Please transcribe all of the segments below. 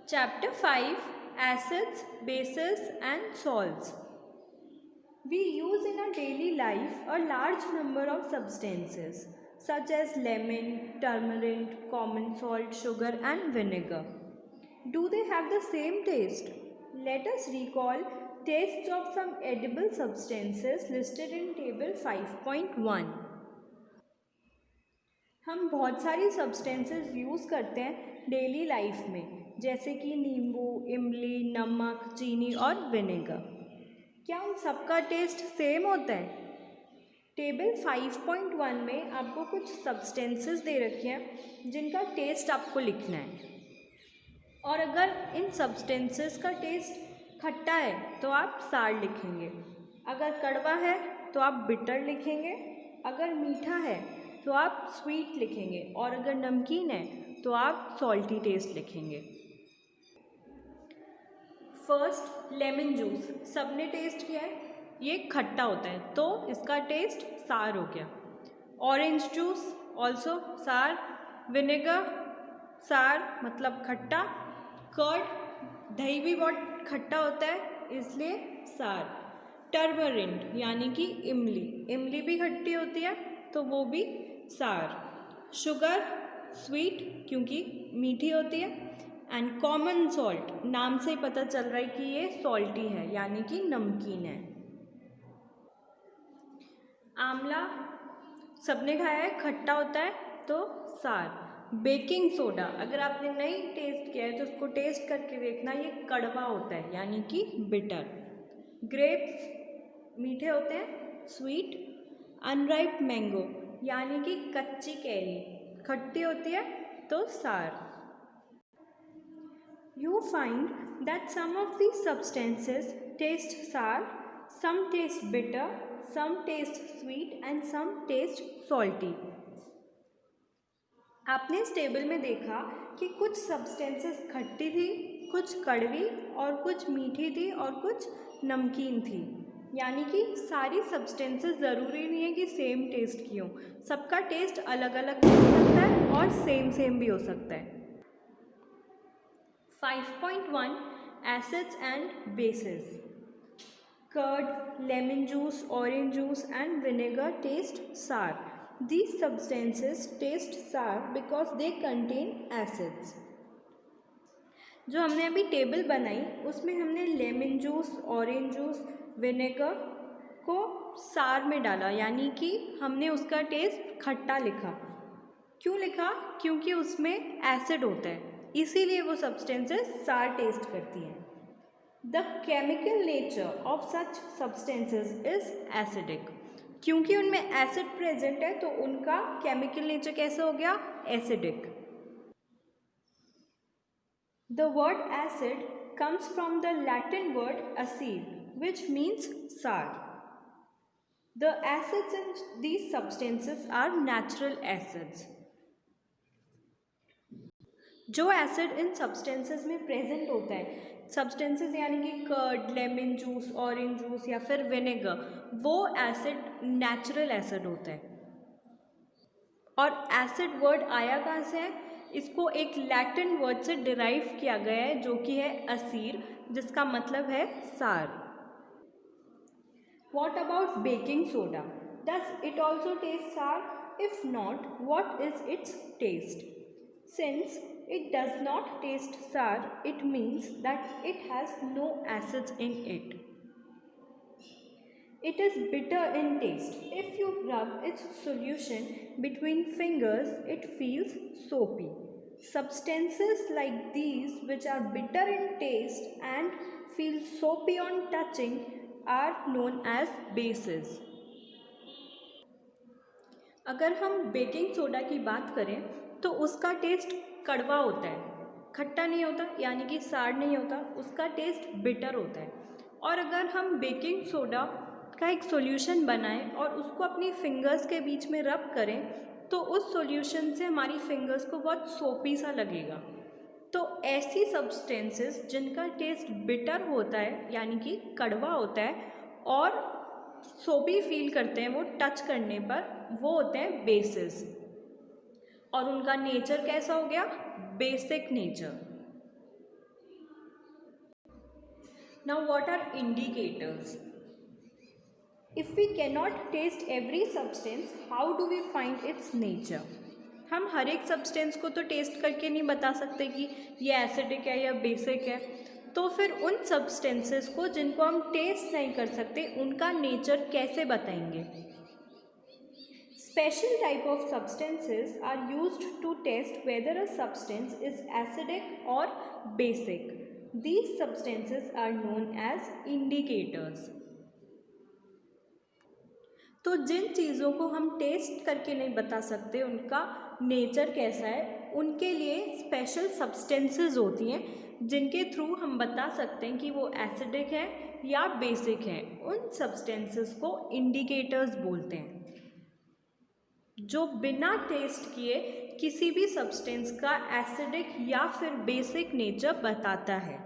Chapter 5 Acids, Bases and Salts. We use in our daily life a large number of substances such as lemon, turmeric, common salt, sugar and vinegar. Do they have the same taste? Let us recall tastes of some edible substances listed in table 5.1. हम बहुत सारी substances use करते हैं daily life में, जैसे कि नींबू, इमली, नमक, चीनी और विनेगर। क्या उन सबका टेस्ट सेम होता है? टेबल 5.1 में आपको कुछ सब्सटेंसेस दे रखे हैं जिनका टेस्ट आपको लिखना है, और अगर इन सब्सटेंसेस का टेस्ट खट्टा है तो आप सार लिखेंगे, अगर कड़वा है तो आप बिटर लिखेंगे, अगर मीठा है तो आप स्वीट लिखेंगे, और अगर नमकीन है तो आप सॉल्टी टेस्ट लिखेंगे। फर्स्ट, लेमन जूस सबने टेस्ट किया है, ये खट्टा होता है तो इसका टेस्ट सार हो गया। ऑरेंज जूस ऑल्सो सार, विनेगर सार मतलब खट्टा, कर्ड दही भी बहुत खट्टा होता है इसलिए सार, टर्मरिक यानी कि इमली भी खट्टी होती है तो वो भी सार, शुगर स्वीट क्योंकि मीठी होती है, एंड कॉमन सॉल्ट नाम से ही पता चल रहा है कि ये सॉल्टी है यानी कि नमकीन है। आंवला सबने खाया है, खट्टा होता है तो सार। बेकिंग सोडा अगर आपने नहीं टेस्ट किया है तो उसको टेस्ट करके देखना, ये कड़वा होता है यानी कि बिटर। ग्रेप्स मीठे होते हैं स्वीट, अनराइप मैंगो यानी कि कच्ची कैरी खट्टी होती है तो सार। You find that some of these substances taste sour, some taste bitter, some taste sweet and some taste salty. आपने इस टेबल में देखा कि कुछ सब्सटेंसेस खट्टी थी, कुछ कड़वी और कुछ मीठी थी और कुछ नमकीन थी, यानी कि सारी सब्सटेंसेस ज़रूरी नहीं है कि सेम टेस्ट की हो, सबका टेस्ट अलग अलग भी हो सकता है और सेम भी हो सकता है। 5.1 Acids and Bases. Curd, lemon juice, orange juice and vinegar taste sour. These substances taste sour because they contain acids. जो हमने अभी टेबल बनाई उसमें हमने lemon juice, orange juice, vinegar को सार में डाला, यानी कि हमने उसका टेस्ट खट्टा लिखा। क्यों लिखा? क्योंकि उसमें एसिड होता है, इसीलिए वो सब्सटेंसेस सार टेस्ट करती हैं। The chemical nature of such substances is acidic. क्योंकि उनमें एसिड प्रेजेंट है तो उनका केमिकल नेचर कैसे हो गया? Acidic. The word acid comes from the Latin word acid, which means sour. The acids in these substances are natural acids. जो acid इन सब्सटेंसेस में प्रेजेंट होता है, सब्सटेंसेस यानी कि curd, lemon juice, orange juice या फिर विनेगर, वो एसिड नेचुरल एसिड होता है। और एसिड वर्ड आया कहाँ से है? इसको एक लैटिन वर्ड से डिराइव किया गया है जो कि है असीर, जिसका मतलब है सार। What about baking soda? Does it also taste sour? If not, what is its taste? Since it does not taste sour, it means that it has no acids in it. It is bitter in taste. If you rub its solution between fingers, it feels soapy. Substances like these, which are bitter in taste and feel soapy on touching, are known as bases. अगर हम baking soda की बात करें तो उसका test कड़वा होता है, खट्टा नहीं होता यानी कि सार नहीं होता, उसका टेस्ट बिटर होता है। और अगर हम बेकिंग सोडा का एक सॉल्यूशन बनाएं और उसको अपनी फिंगर्स के बीच में रब करें तो उस सॉल्यूशन से हमारी फिंगर्स को बहुत सोपी सा लगेगा। तो ऐसी सब्सटेंसेस जिनका टेस्ट बिटर होता है यानी कि कड़वा होता है और सोपी फील करते हैं वो टच करने पर, वो होते हैं बेसिस। और उनका नेचर कैसा हो गया? Basic nature. Now what are indicators? If we cannot taste every substance, how do we find its nature? हम हर एक सब्सटेंस को तो टेस्ट करके नहीं बता सकते कि ये एसिडिक है या बेसिक है, तो फिर उन सब्सटेंसेस को जिनको हम टेस्ट नहीं कर सकते उनका नेचर कैसे बताएंगे? Special type of substances are used to test whether a substance is acidic or basic. These substances are known as indicators. तो जिन चीज़ों को हम टेस्ट करके नहीं बता सकते उनका नेचर कैसा है, उनके लिए स्पेशल सब्सटेंसेस होती हैं जिनके थ्रू हम बता सकते हैं कि वो एसिडिक है या बेसिक है। उन सब्सटेंसेस को इंडिकेटर्स बोलते हैं, जो बिना टेस्ट किए किसी भी सब्सटेंस का एसिडिक या फिर बेसिक नेचर बताता है।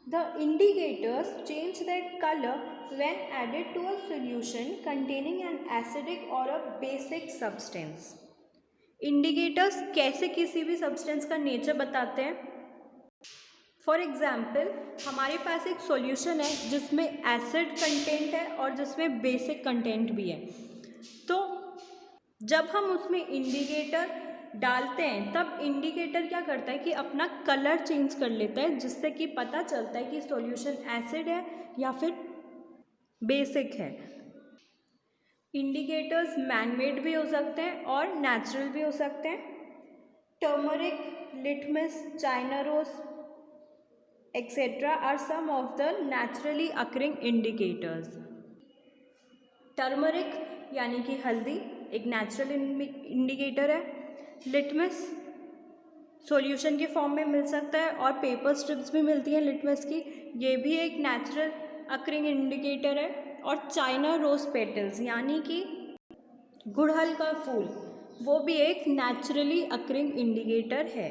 The indicators change their color when added to a solution containing an acidic or a basic substance. Indicators कैसे किसी भी सब्सटेंस का नेचर बताते हैं? फॉर एग्जाम्पल, हमारे पास एक सॉल्यूशन है जिसमें एसिड कंटेंट है और जिसमें बेसिक कंटेंट भी है। तो जब हम उसमें इंडिकेटर डालते हैं तब इंडिकेटर क्या करता है कि अपना कलर चेंज कर लेता है, जिससे कि पता चलता है कि सॉल्यूशन एसिड है या फिर बेसिक है। इंडिकेटर्स मैनमेड भी हो सकते हैं और नेचुरल भी हो सकते हैं। Turmeric, litmus, China rose etcetera are some of the naturally occurring indicators. Turmeric यानी कि हल्दी एक नेचुरल इंडिकेटर है। लिटमस सॉल्यूशन के फॉर्म में मिल सकता है और पेपर स्ट्रिप्स भी मिलती हैं लिटमस की, ये भी एक नेचुरल अकरिंग इंडिकेटर है। और चाइना रोज पेटल्स यानी कि गुड़हल का फूल, वो भी एक नेचुरली अकरिंग इंडिकेटर है।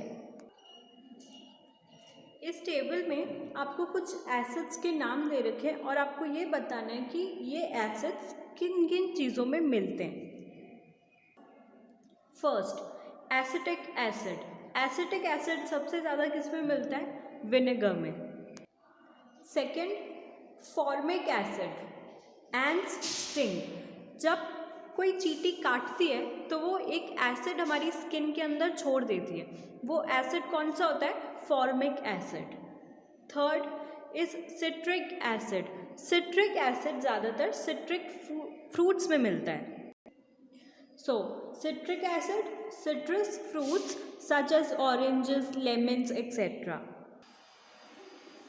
इस टेबल में आपको कुछ एसिड्स के नाम दे रखे हैं और आपको ये बताना है कि ये एसिड्स किन किन चीज़ों में मिलते हैं। First, acetic acid. Acetic acid सबसे ज़्यादा किस में मिलता है? विनेगर में। Second, formic acid. Ends sting. जब कोई चींटी काटती है तो वो एक एसिड हमारी स्किन के अंदर छोड़ देती है, वो एसिड कौन सा होता है? Formic acid. Third is citric acid. Citric acid ज़्यादातर सिट्रिक फ्रूट्स में मिलता है। So, citric acid, citrus fruits such as oranges, lemons, etc.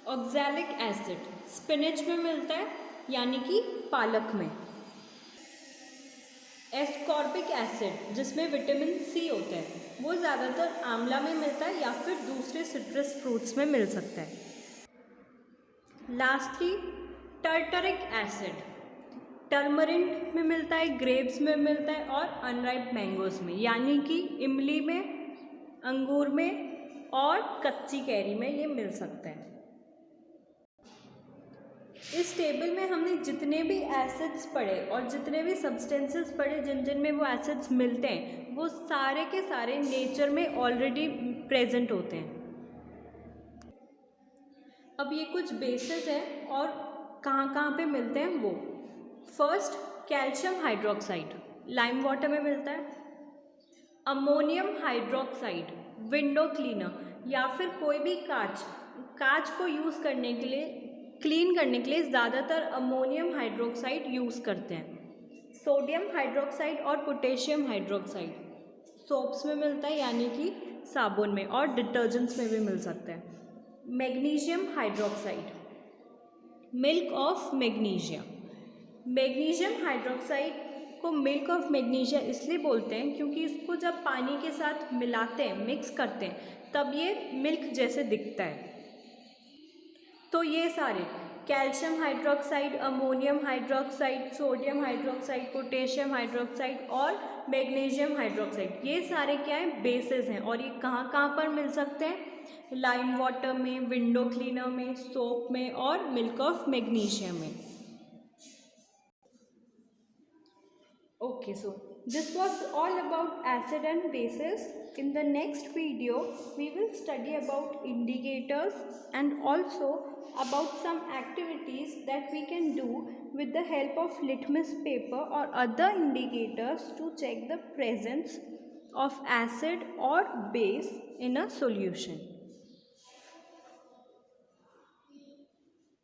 Oxalic acid, spinach में मिलता है यानी कि पालक में। एस्कॉर्बिक एसिड जिसमें विटामिन सी होता है, वो ज़्यादातर आंवला में मिलता है या फिर दूसरे सिट्रस फ्रूट्स में मिल सकता है। लास्टली, टर्टरिक एसिड टर्मरिन में मिलता है, ग्रेप्स में मिलता है और अनराइप मैंगोज में, यानी कि इमली में, अंगूर में और कच्ची कैरी में ये मिल सकता है। इस टेबल में हमने जितने भी एसिड्स पढ़े और जितने भी सब्सटेंसेस पढ़े जिन जिन में वो एसिड्स मिलते हैं, वो सारे के सारे नेचर में ऑलरेडी प्रेजेंट होते हैं। अब ये कुछ बेसिस हैं और कहाँ कहाँ पे मिलते हैं वो। First, calcium hydroxide lime water में मिलता है। अमोनियम हाइड्रोक्साइड विंडो क्लीनर या फिर कोई भी कांच को यूज़ करने के लिए, क्लीन करने के लिए ज़्यादातर अमोनियम हाइड्रोक्साइड यूज़ करते हैं। सोडियम हाइड्रोक्साइड और पोटेशियम हाइड्रोक्साइड सोप्स में मिलता है यानी कि साबुन में, और डिटर्जेंट्स में भी मिल सकता है। Magnesium hydroxide milk of magnesia. Magnesium hydroxide को मिल्क ऑफ मैग्नीशिया इसलिए बोलते हैं क्योंकि इसको जब पानी के साथ मिलाते हैं, मिक्स करते हैं, तब ये मिल्क जैसे दिखता है। तो ये सारे calcium hydroxide, ammonium hydroxide, sodium hydroxide, potassium hydroxide और मैग्नीशियम हाइड्रोक्साइड, ये सारे क्या है? बेसिस हैं। और ये कहाँ कहाँ पर मिल सकते हैं? लाइम वाटर में, विंडो क्लीनर में, सोप में और मिल्क ऑफ मैग्नीशिया में। Okay, so This was all about acid and bases. In the next video, we will study about indicators and also about some activities that we can do with the help of litmus paper or other indicators to check the presence of acid or base in a solution.